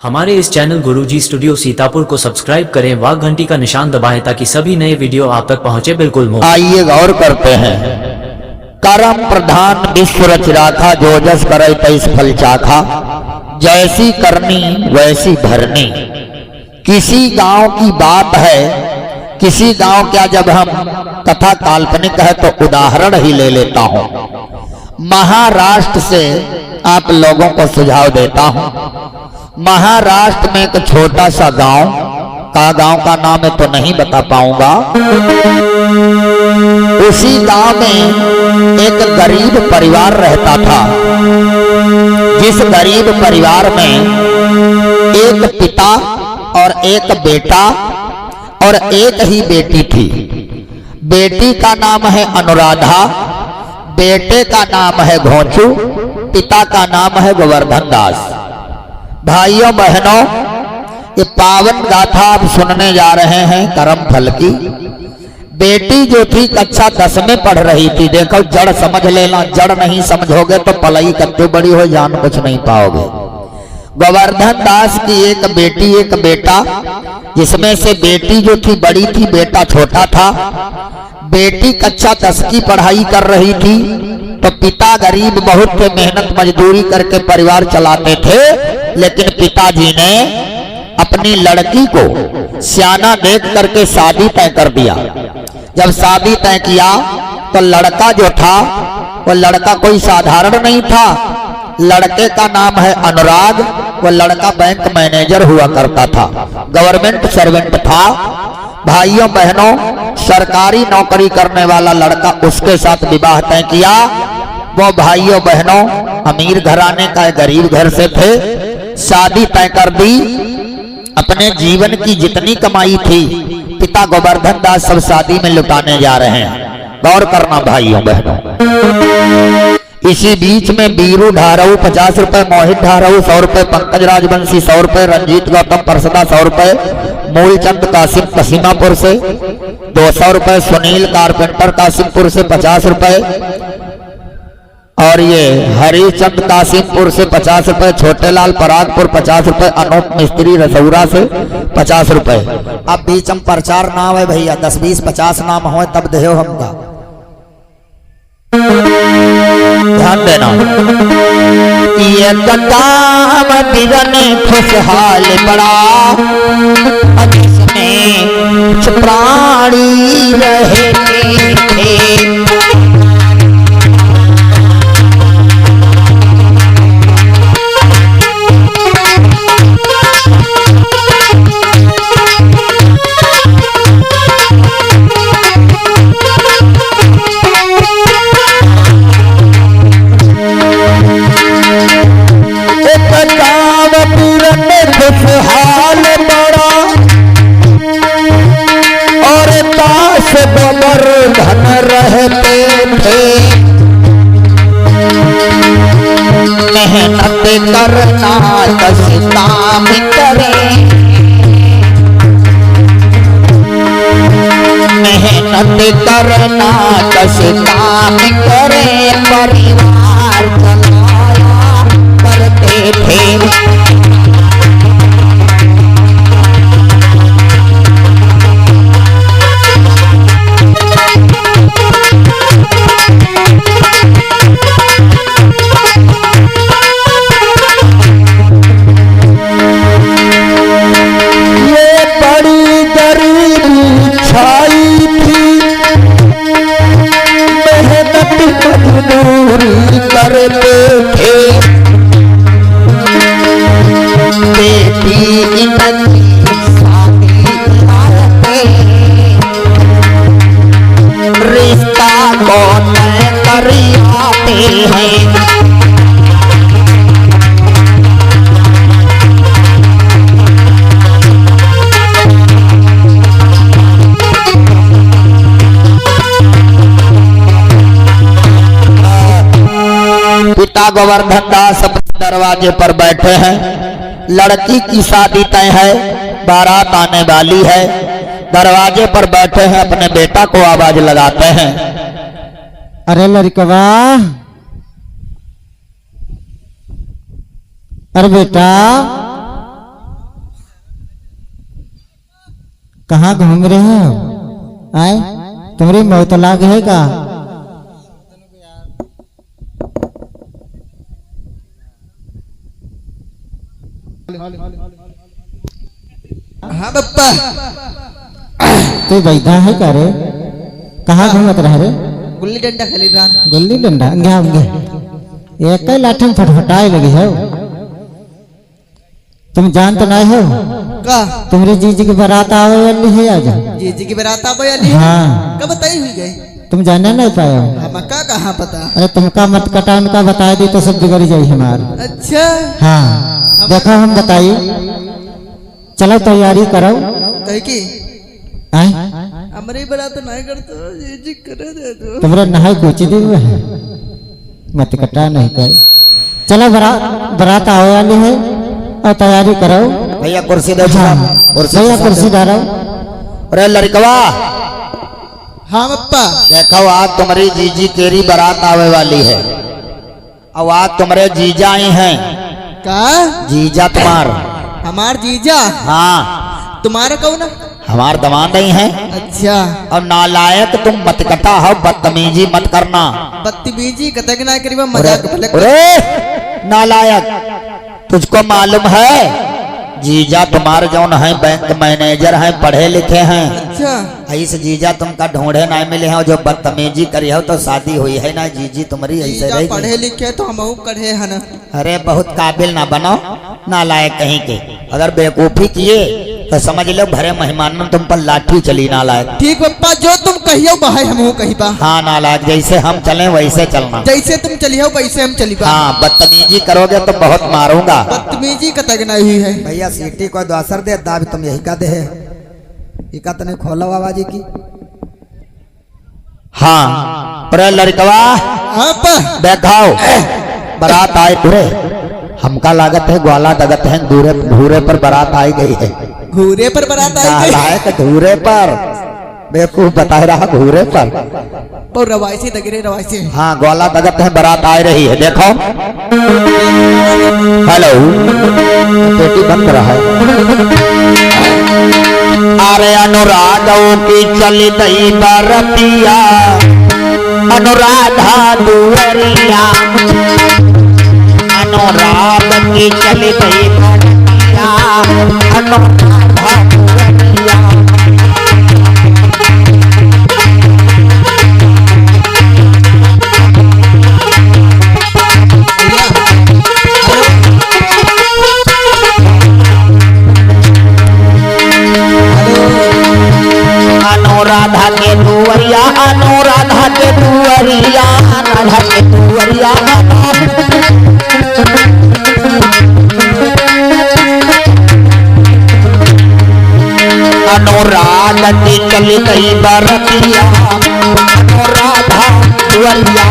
हमारे इस चैनल गुरुजी स्टूडियो सीतापुर को सब्सक्राइब करें व घंटी का निशान दबाएं ताकि सभी नए वीडियो आप तक पहुंचे बिल्कुल मुफ्त। आइए गौर करते हैं। कर्म प्रधान विश्व रच राखा, जो जस करे तैस फल चाखा। जैसी करनी वैसी भरनी। किसी गांव की बात है, किसी गांव क्या, जब हम कथा काल्पनिक है तो उदाहरण ही ले लेता हूं। महाराष्ट्र से आप लोगों को सुझाव देता हूं। महाराष्ट्र में एक छोटा सा गांव का नाम है तो नहीं बता पाऊंगा। उसी गांव में एक गरीब परिवार रहता था। जिस गरीब परिवार में एक पिता और एक बेटा और एक ही बेटी थी। बेटी का नाम है अनुराधा, बेटे का नाम है घोंचू, पिता का नाम है गोवर्धन दास। भाइयों बहनों, ये पावन गाथा आप सुनने जा रहे हैं कर्म फल की। बेटी जो थी कक्षा 10 में पढ़ रही थी। देखो, जड़ समझ लेना, जड़ नहीं समझोगे तो पलाई कत्ते बड़ी हो जान कुछ नहीं पाओगे। गोवर्धन दास की एक बेटी एक बेटा, जिसमें से बेटी जो थी बड़ी थी, बेटा छोटा था। बेटी कक्षा 10 की पढ़ाई कर रही थी तो पिता गरीब बहुत थे, मेहनत मजदूरी करके परिवार चलाते थे। लेकिन पिताजी ने अपनी लड़की को सियाना देख करके शादी तय कर दिया। जब शादी तय किया तो लड़का जो था वो लड़का कोई साधारण नहीं था। लड़के का नाम है अनुराग। वो लड़का बैंक मैनेजर हुआ करता था, गवर्नमेंट सर्वेंट था। भाइयों बहनों, सरकारी नौकरी करने वाला लड़का, उसके साथ विवाह तय किया। वो भाइयों बहनों अमीर घराने का गरीब घर से थे। शादी तय कर दी। अपने जीवन की जितनी कमाई थी पिता गोवर्धन दास सब शादी में लुटाने जा रहे हैं। गौर करना भाइयों बहनों। इसी बीच में बीरू ढारऊ 50 रुपए, मोहित ढारऊ 100 रुपए, पंकज राजवंशी 100 रुपए, रंजीत गौतम परसदा 100 रुपए, मूलचंद कासिम कसीमापुर से 200 रुपए, सुनील कारपेंटर कासिमपुर से 50 रुपए, और ये हरिचंद कासिमपुर से 50 रुपए, छोटेलाल परागपुर 50 रुपए, अनूप मिस्त्री रसौरा से 50 रुपए। अब बीच हम प्रचार नाम है भैया, 10 20 50 नाम हो तब देहो हमका, ध्यान देना। ये काम बिरन खुशहाल बड़ा, जिसमें प्राणी रहे थे। हाल बड़ा और ताश बबर धन रहते थे। मेहनत करना कस काम करे, मेहनत करना कस काम करे, परिवार चलाया करते थे। पिता गोवर्धन दास अपने दरवाजे पर बैठे हैं। लड़की की शादी तय है, बारात आने वाली है। दरवाजे पर बैठे हैं, अपने बेटा को आवाज लगाते हैं। अरे लड़कवा, अरे बेटा, कहाँ घूम रहे हो? आए तुम्हारी मौत लाग है का? हाँ बप्पा। तू बैठा है का रे? कहाँ घूमत रह रे? गुल्ली डंडा खेली रहा। गुल्ली डंडा एक ही लाठी में फटफटाए लगी हो। तुम जान तो नहीं हो का तुम्हारी जीजी की बारात आवे वाली है आज। जीजी की बारात आ गई। हाँ कब बताई हुई गई? तुम जाने नहीं पाए हो। हमका कहाँ पता? अरे तुमका मत कटा उनका बता दी तो सब बिगड़ जाये हमार। अच्छा हाँ देखो हम बताइए, चलो तैयारी करो। कही की आए हमारी बारात नहीं करते जीजी करे दे दो। तुम्हारा नहाई कुछ दी हुए है, मत कटा नहीं कहे। चलो बारात आवे वाली है और तैयारी करो। भैया कुर्सी दो। हाँ भैया कुर्सी डालो। अरे लड़कवा, हाँ बप्पा। देखो आज तुम्हारी जीजी तेरी बारात आवे वाली है। अब आज तुम्हारे जीजा आई हैं। का जीजा तुम्हार? हमार जीजा? हाँ तुम्हारा कौन? हमार दमाद नहीं है। अच्छा और नालायक तुम मत कटा हो, बदतमीजी मत करना। बदतमीजी कतक ना करीबा मजाक भले। अरे नालायक, तुझको मालूम है जीजा तुम्हारे जौन है बैंक मैनेजर हैं, पढ़े लिखे हैं। अच्छा ऐसे जीजा तुमका ढूंढे नहीं मिले हैं जो बदतमीजी करी हो तो शादी हुई है ना। जीजी तुम्हारी ऐसे जीजा रहेगी। पढ़े लिखे तो हम पढ़े है ना। अरे बहुत काबिल ना बनो, नालायक कहीं के। अगर बेवकूफी किए तो समझ लो भरे मेहमान में तुम पर लाठी चली नालायक। ठीक बप्पा, जो तुम कहियो बाहे हम कही बा। हाँ नालायक, जैसे हम चले वैसे चलना। जैसे तुम चलियो वैसे हम चली बा। हाँ बदतमीजी करोगे तो बहुत मारूंगा। बदतमीजी कतक ना हुई है। भैया सीटी को दोसर दे दाब तुम यही का दे है। इका तने खोलो बाबा जी की। हाँ अरे लड़कवा हाँ पा देखाओ बारात आए पूरे। हमका लागत है ग्वाला दगत है दूरे भूरे पर बारात आई गई है। घूरे पर बारात आई गई। नालायक घूरे पर, बेवकूफ बता रहा घूरे पर। तो रवायसी दगरे रवायसी। हाँ ग्वाला दगत है बारात आ रही है। देखो हेलो, पेटी बंद रहा है। अरे अनुरागों की चली दई बरतिया, अनुराधा दुवरिया। अनुराग की चली दई बरतिया, अनुराधा दुवरिया। अनुराधा के दुवरिया, अनुराधा के दुवरिया, राधा के दुवरिया। अनुराग की चली गई बरतिया, अनुराधा दुवरिया।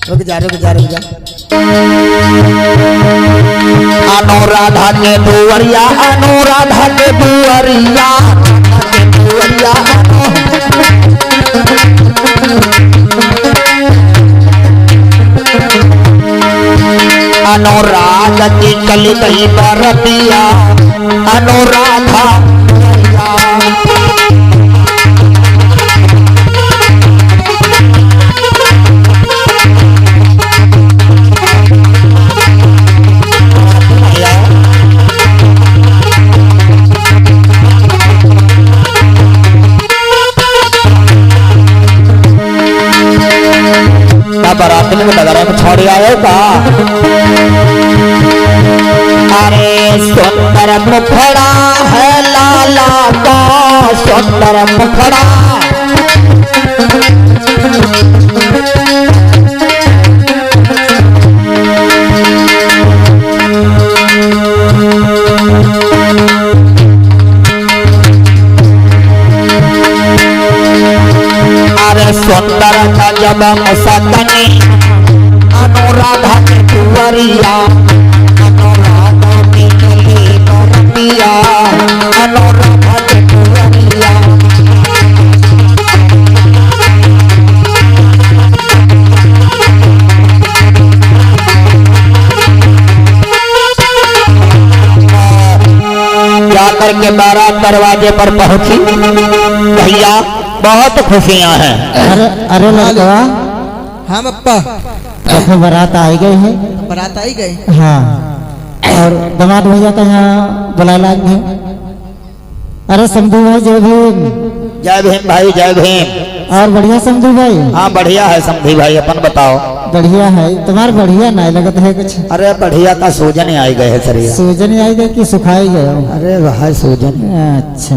रुक जा। अनुराधा के दुवरिया, अनुराधा के दुवरिया, के दुवरिया। अनुराग की चली गई बरतिया, अनुराधा बारात में डगरा में छोड़ी आयो का। अरे सुंदर मुखड़ा है लाला का, सुंदर मुखड़ा। सुंदर जब मुसकनी अनुराधा के कुंवरिया अनुराधा की गली बरतिया अनुराधा के कुंवरिया जाकर के बारात दरवाजे पर पहुंची। भैया बहुत खुशियां हैं। अरे लड़कवा, हाँ पप्पा, देखो बारात आई गई है। बारात आई गई। हाँ, और दामाद भैया का यहाँ बुला लाए हैं। अरे शंभू भाई जय भीम। जय भीम भाई, जय भीम। और बढ़िया शंभू भाई? हाँ बढ़िया है समधी भाई, अपन बताओ। बढ़िया है, तुम्हारा बढ़िया नहीं लगता है कुछ? अरे बढ़िया का सूजन ही आई गए है शरीर। सूजन आई गई कि सुखाई गए? अरे भाई सूजन। अच्छा,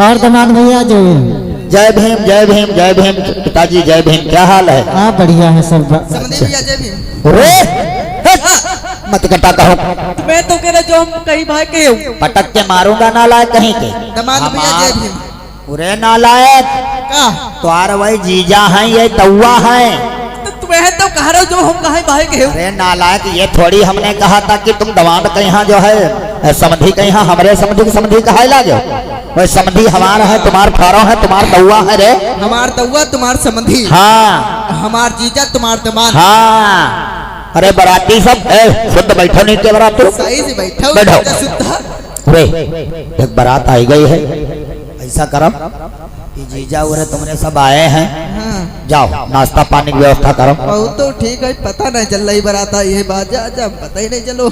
और दामाद भैया जय भीम। जय भीम, जय भीम, जय भीम पिताजी, जय भीम। क्या हाल है? हाँ बढ़िया है सब। समझे भैया जय भीम। अरे मत कटा कहो। मैं तो कह रहा जो हम कहीं भाई के हो। पटक के मारूंगा नालायक कहीं के। दामाद भैया जय भीम। पूरे नालायक का तुम्हारे वही जीजा हैं, ये तौवा है। तो मैं तो कह रहा हूँ जो हम कहीं भाई के हो। अरे नालायक, ये थोड़ी हमने कहा था कि तुम दवाद के यहाँ जो है समधी के यहाँ हमारे समधी की समधी कहा ला जो वही समधी हमारा है, तुम्हार फारो है, तुम्हार तौवा है रे। हमार तौवा तुम्हार समधी। हाँ, हमार जीजा तुम्हार दमाद। हाँ। अरे बराती सब शुद्ध बैठो नहीं के बरात सही से बैठो। बैठो। शुद्ध। रे एक बारात आई गई है, ऐसा करो कि जीजा उरे तुमने सब आए हैं। हाँ। जाओ नाश्ता पानी की व्यवस्था करो। बहुत तो ठीक है, पता नहीं चल रही बारात ये बाजा जब पता ही नहीं चलो।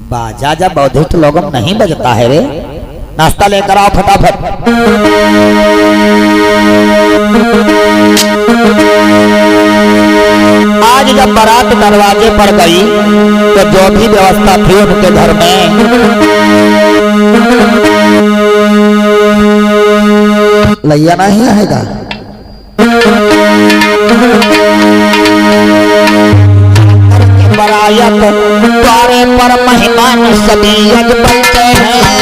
बाजा जब बौद्धिस्ट लोगों में नहीं बजता है रे। नाश्ता लेकर आओ फटाफट। आज जब बारात दरवाजे पर गई तो जो भी व्यवस्था थी उनके घर में लैया नहीं आएगा। बरायत द्वारे पर मेहमान सभी यज बैठे हैं।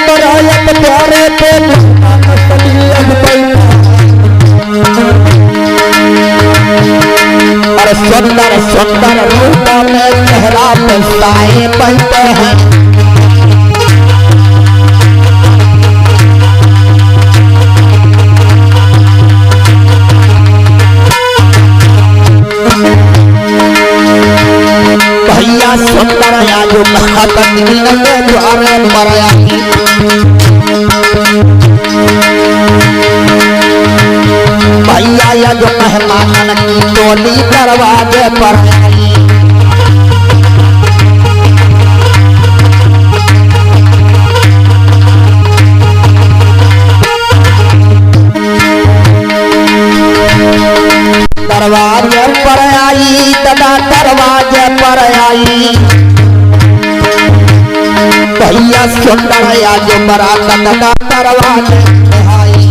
बरायत द्वारे पे मेहमान सभी यज बैठे और सुंदर सुंदर रूप में चेहरा पे साए बनते हैं। भैया सुंदर आजू महापत्नी के द्वारे पर आई। भैया या जो मेहमान की टोली दरवाजे पर आई। दरवाजे पर आई, दादा दरवाजे पर आई। भैया सुंदर या जो बरात दादा दरवाजे पर आई।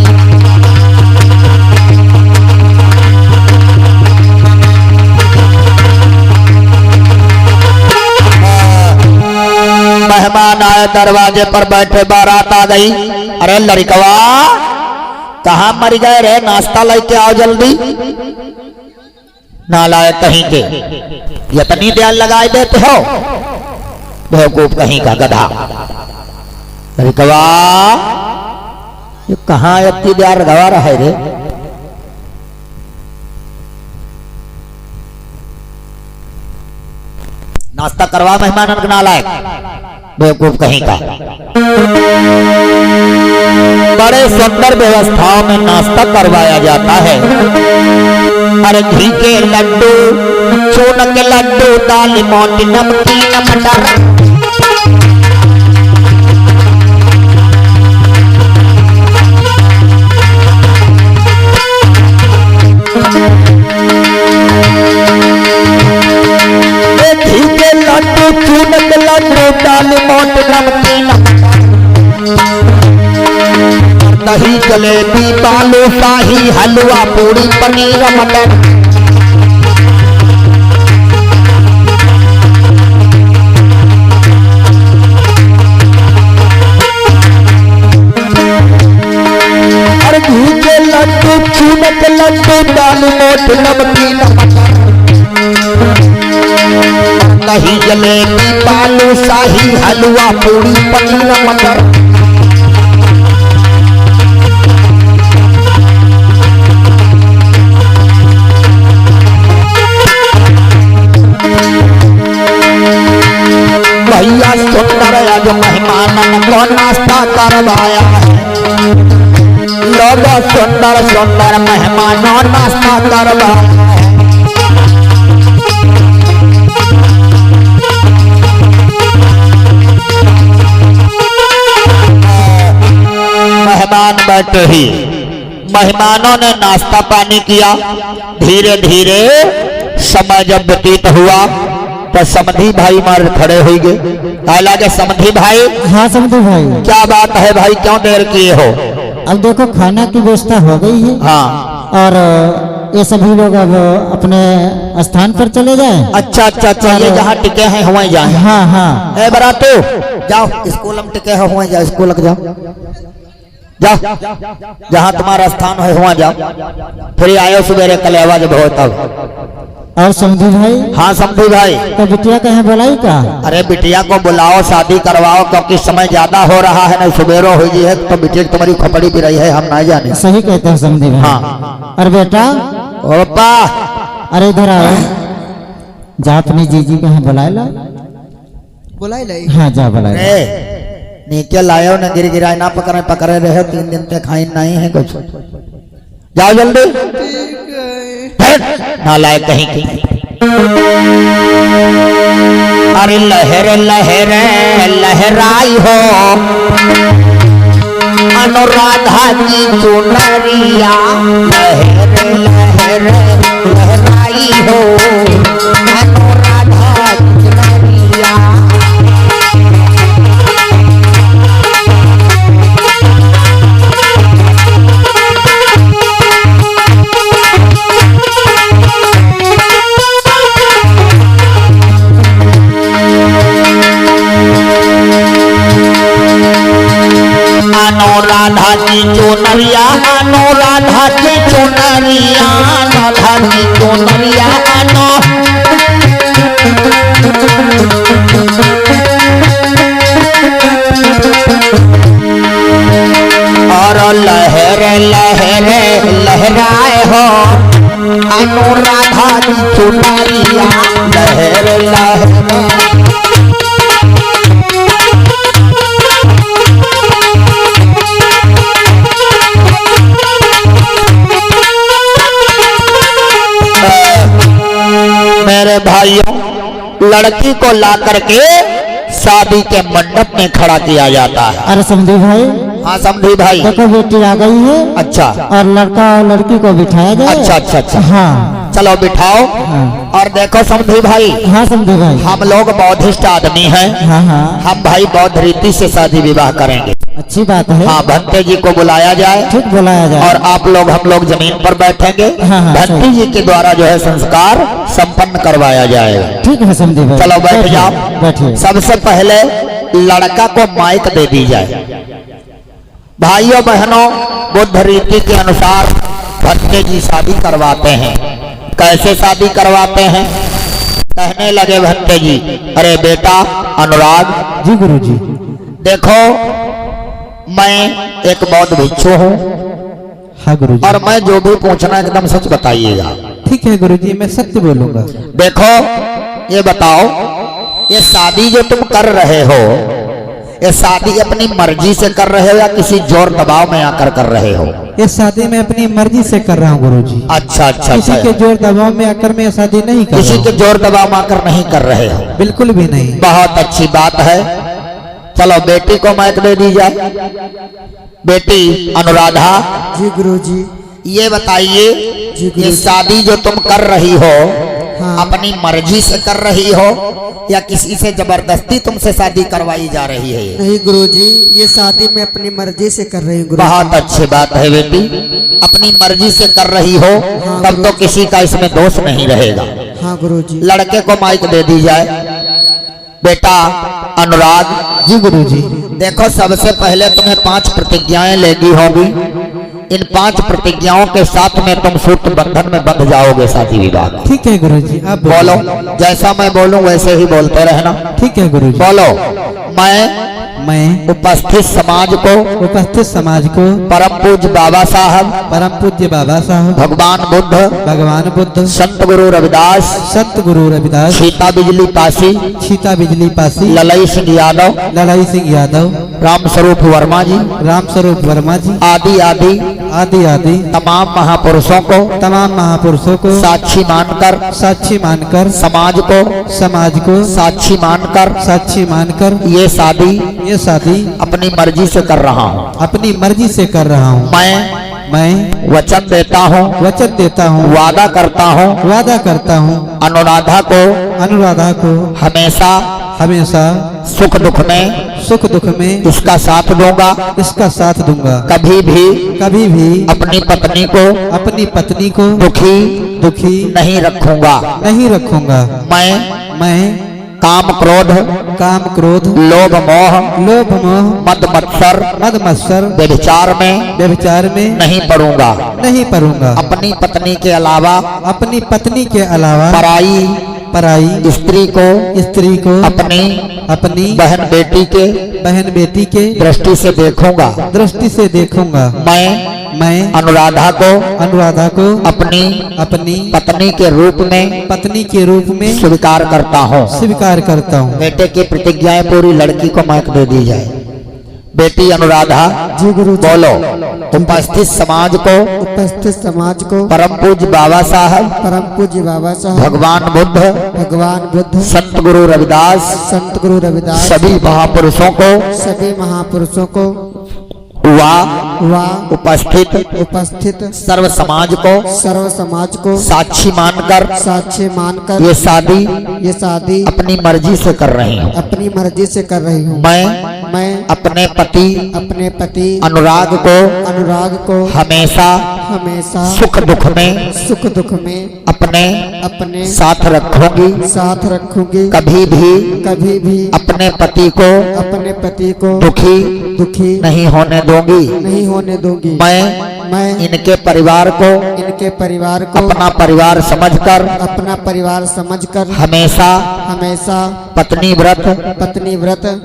मेहमान आए, दरवाजे पर बैठे, बारात आ गई। अरे लड़कवा कहाँ मर गए रे? नाश्ता लेके आओ जल्दी। ना लाए कहीं के, इतनी देर लगाए देते हो बेवकूफ कहीं का गधा। लड़कवा ये कहाँ इतनी देर गवा रहा है रे? नाश्ता करवा मेहमान ना लायक बेवकूफ कहीं का। बड़े सुंदर व्यवस्थाओं में नाश्ता करवाया जाता है। अरे घी के लड्डू, चून के लड्डू, दाल मोटी नमकीन मटर। घी के लड्डू, चून के लड्डू, दाल मोटी नमकीन, दही जलेबी, बालूशाही, हलवा पूरी, पनीर मटर। दाल मोट नमकीन मटर, दही जलेबी बालू शाही हलवा पूरी पनीर मटर। भैया सुंदर आज मेहमानन को नाश्ता करवाया है, लोग सुंदर सुंदर मेहमानों नाश्ता करवाया है। मेहमान बैठे ही मेहमानों ने नाश्ता पानी किया। धीरे धीरे समय जब व्यतीत हुआ तो समधी भाई मार खड़े हो गए। लगे समधी भाई, हाँ समझे भाई। क्या बात है भाई, क्यों देर किए हो? अब देखो खाना की व्यवस्था हो गई है। हाँ और ये सभी लोग अब अपने स्थान पर चले जाएं। अच्छा अच्छा अच्छा, ये जहाँ टिके हैं वहीं जाए। हाँ हाँ। ए बरातू जाओ, स्कूल में टिके हो वहीं जाओ, स्कूल जाओ जाओ, जहाँ तुम्हारा स्थान है वहाँ जाओ। फिर आयो सवेरे कलेवा जब हो तब। और समझी भाई? हाँ समझी भाई। तो बिटिया कहीं बुलाई का? अरे बिटिया को बुलाओ, शादी करवाओ, क्योंकि समय ज्यादा हो रहा है, नहीं सुबेरो हो गई है तो बिटिया तुम्हारी खपड़ी भी रही है, हम नहीं जाने। सही कहते हैं समझी भाई। हाँ। और बेटा, ओपा अरे इधर आओ, जा अपनी जीजी कहीं बुलाए ला। बुलाई लाई। हाँ जा बुलाए। नीचे लायो न गिर गिराए ना पकड़े पकड़े रहे, 3 दिन तक खाई नहीं है कुछ। जाओ जल्दी, ना लाए कहीं की। अरे लहर लहर लहराई हो अनुराधा की चुनरिया, लहर लहर लहराई हो अनुराधा की चुनरिया। अनुराधा की चुनरिया, अनुराधा की चुनरिया, अनुराधा की चुनरिया, और लहर लहर लहराए हो अनुराधा की चुनरिया, लहर लहर। मेरे भाइयों, लड़की को ला करके शादी के मंडप में खड़ा किया जाता है। अरे समझी भाई। हाँ समझी भाई। देखो बेटी आ गई है। अच्छा। और लड़का और लड़की को बिठाया जाए। अच्छा अच्छा अच्छा। हाँ चलो बिठाओ। हाँ। और देखो समझी भाई, हाँ समझी भाई। हम लोग बौद्धिस्ट आदमी हैं। हाँ हाँ। हम भाई बौद्ध रीति से शादी विवाह करेंगे। अच्छी बात है। हाँ, भंते जी को बुलाया जाए। ठीक बुलाया जाए। और आप लोग हम लोग जमीन पर बैठेंगे। हाँ, हाँ, भंती जी के द्वारा जो है संस्कार संपन्न करवाया जाएगा। ठीक है समझी भाई। चलो बैठ जाओ। बैठिए। सबसे पहले लड़का को माइक दे दी जाए। भाइयों बहनों, बुद्ध रीति के अनुसार भंते जी शादी करवाते हैं। कैसे शादी करवाते हैं? कहने लगे भंते जी, अरे बेटा अनुराग जी गुरु जी। देखो, मैं एक बौद्ध भिक्षु हूँ। हाँ गुरु जी। और मैं जो भी पूछना एकदम सच बताइएगा। ठीक है गुरु जी, मैं सत्य बोलूंगा। देखो ये बताओ, ये शादी जो तुम कर रहे हो, ये शादी अपनी मर्जी से कर रहे हो या किसी जोर दबाव में आकर कर रहे हो? ये शादी मैं अपनी मर्जी से कर रहा हूँ गुरु जी। अच्छा अच्छा किसी अच्छा। के जोर दबाव में आकर मैं शादी नहीं कर किसी रहा के जोर दबाव में आकर नहीं कर रहे हो? बिल्कुल भी नहीं। बहुत अच्छी बात है। चलो बेटी को माइक दे दी जाए। बेटी अनुराधा जी गुरुजी। ये बताइए, ये शादी जो तुम कर रही हो, हाँ। अपनी मर्जी से कर रही हो या किसी से जबरदस्ती तुमसे शादी करवाई जा रही है? नहीं गुरुजी, ये शादी मैं अपनी मर्जी से कर रही हूँ गुरुजी। बहुत अच्छी बात है बेटी, अपनी मर्जी से कर रही हो तब तो किसी का इसमें दोष नहीं रहेगा। हाँ गुरुजी। लड़के को माइक दे दी जाए। बेटा अनुराग जी गुरु जी। देखो, सबसे पहले तुम्हें 5 प्रतिज्ञाएं लेगी होगी। इन 5 प्रतिज्ञाओं के साथ में तुम सूत्र बंधन में बंध जाओगे शादी विवाह में। ठीक है गुरुजी, आप बोलो, जैसा मैं बोलूं वैसे ही बोलते रहना। ठीक है गुरुजी। बोलो, मैं उपस्थित समाज को परम पूज्य बाबा साहब भगवान बुद्ध संत गुरु रविदास सीता बिजली पासी ललई सिंह यादव राम स्वरूप वर्मा जी आदि तमाम महापुरुषों को साक्षी मानकर समाज को साक्षी मानकर ये शादी अपनी मर्जी से कर रहा हूँ। मैं वचन देता हूँ वादा करता हूँ अनुराधा को हमेशा सुख दुख में इसका साथ दूंगा। कभी भी अपनी पत्नी को दुखी नहीं रखूंगा। मैं काम क्रोध लोभ मोह मद मत्सर व्यभिचार में नहीं पड़ूंगा। अपनी पत्नी के अलावा पराई स्त्री को अपनी बहन बेटी के दृष्टि से देखूंगा। मैं अनुराधा को अपनी पत्नी के रूप में स्वीकार करता हूँ। बेटे की प्रतिज्ञाएं पूरी लड़की को माइक दे दी जाए। बेटी अनुराधा जी गुरु बोलो, उपस्थित समाज को परम पूज्य बाबा साहब भगवान बुद्ध संत गुरु रविदास सभी महापुरुषों को उपस्थित सर्व समाज को साक्षी मानकर ये शादी अपनी मर्जी से कर रही हूँ। मैं अपने पति अनुराग को हमेशा सुख दुख में अपने साथ रखूंगी। कभी भी अपने पति को दुखी नहीं होने दूंगी। मैं इनके परिवार को अपना परिवार समझकर हमेशा पत्नी व्रत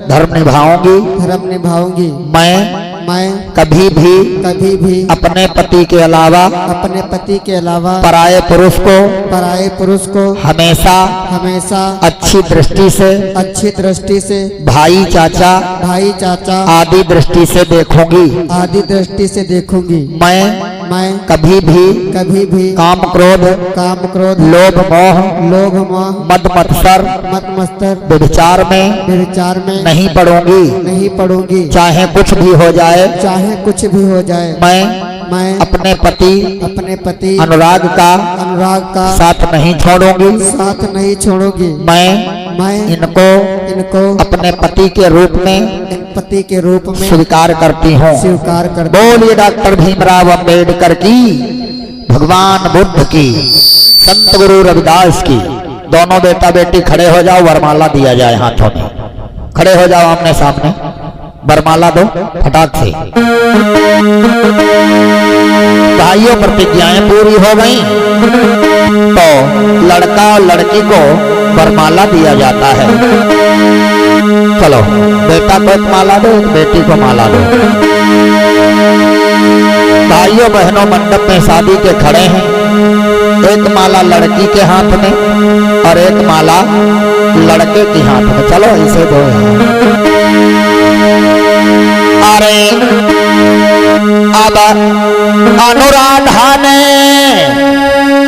धर्म निभाऊंगी। मैं कभी भी अपने पति के अलावा पराये पुरुष को हमेशा अच्छी दृष्टि से भाई चाचा आदि दृष्टि से देखूंगी। मैं कभी भी काम क्रोध लोभ मोह मद मत्सर व्यभिचार में नहीं पड़ूंगी। चाहे कुछ भी हो जाए मैं अपने पति अनुराग का साथ नहीं छोड़ूंगी। मैं इनको अपने पति के रूप में स्वीकार करती हूँ। बोलिए डॉक्टर भीमराव अंबेडकर की, भगवान बुद्ध की, संत गुरु रविदास की। दोनों बेटा बेटी खड़े हो जाओ, वरमाला दिया जाए हाथों में। खड़े हो जाओ आमने सामने, वरमाला दो फटाक से। भाइयों प्रतिज्ञाएं पूरी हो गई तो लड़का और लड़की को वरमाला दिया जाता है। चलो बेटा को एक माला दो, बेटी को माला दो। भाइयों बहनों मंडप में शादी के खड़े हैं। एक माला लड़की के हाथ में और एक माला लड़के के हाथ में। चलो ऐसे दो। अरे अब अनुराधा ने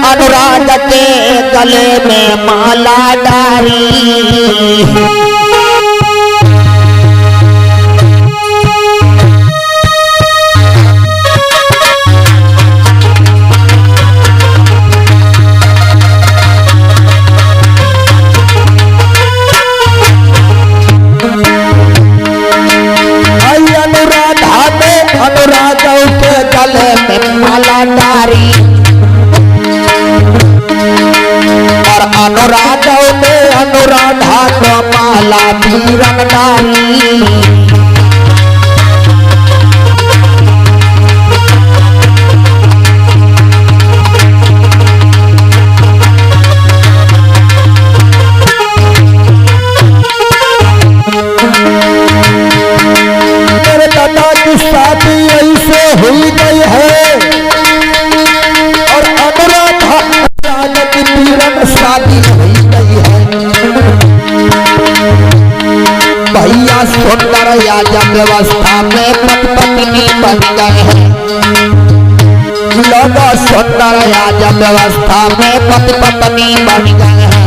अनुराग के गले में माला डाली। और अनुराधा ने अनुराधा को माला भी रंग डाली। हुई गई है और अनुराधा की पीरन शादी हुई गई है। भैया सुंदर याजक व्यवस्था में पत्नी बन गए हैं। लोग सुंदर याजक व्यवस्था में पत्नी बन गए हैं।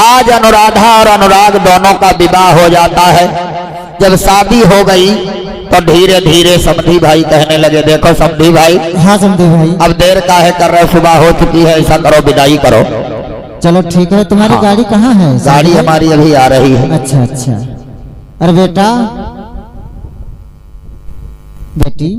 आज अनुराधा और अनुराग दोनों का विवाह हो जाता है। जब शादी हो गई तो धीरे धीरे समधी भाई कहने लगे, देखो समधी भाई, हाँ समझे भाई। अब देर काहे कर रहे, सुबह हो चुकी है, ऐसा करो विदाई करो। चलो ठीक है, तुम्हारी हाँ। गाड़ी कहाँ है? गाड़ी हमारी अभी आ रही है। अच्छा अच्छा। अरे बेटा बेटी,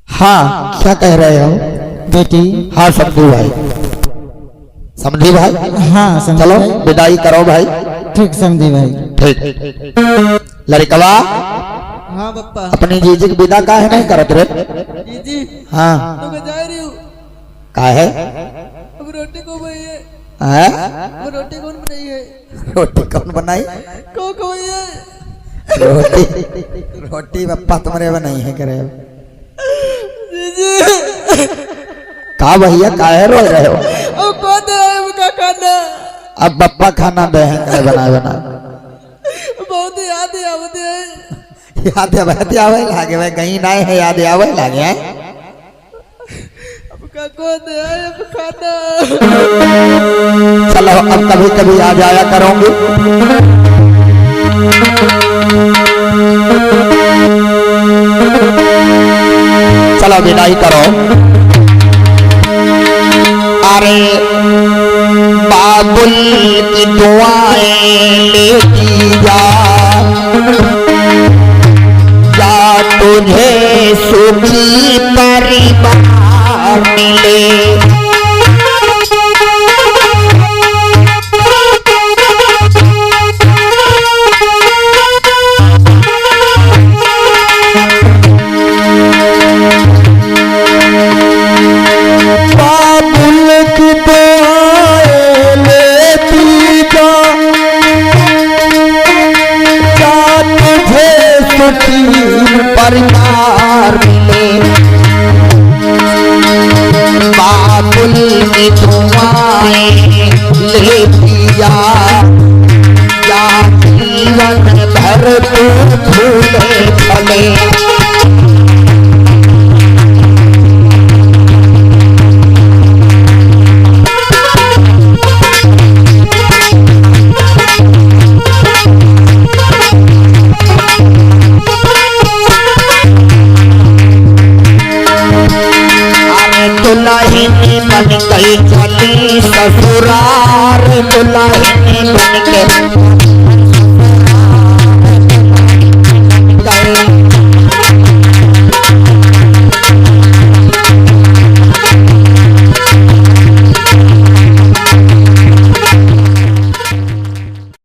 हाँ क्या कह रहे हो? बेटी। हाँ समधी भाई, समधी भाई, हाँ समझे चलो भाई। विदाई करो भाई। ठीक समझे भाई। ठीक। लड़कवा हाँ पप्पा। अपनी जीजी की विदा काहे नहीं करत रे? जीजी हाँ तो मैं जा रही हूँ। काहे? अब रोटी को बनाई है? हैं? अब रोटी कौन बनाई है? रोटी कौन बनाई? को कोई है? रोटी रोटी पप्पा तुम्हारे बनाई है करे? जीजी का भैया काहे रो रहे हो? अब कौन दे उनका खाना? अब पप्पा खाना दे हैं करे बना बना। बहुत याद आवत है। याद आवे लागे वे कहीं ना है, याद आवे लागे हैं। अब का कौन दे अब खाना? चलो अब कभी कभी आ जाया करूंगी। चलो विदाई करो। अरे बाबुल की दुआएं लेती जा, जा तुझे सुखी परिवार मिले। बाबुल की दुआएं लेती जा, जा तुझे सुखी परिवार मिले। बाबुल की दुआएं लेती जा, जा जीवन भर तू भूले भले।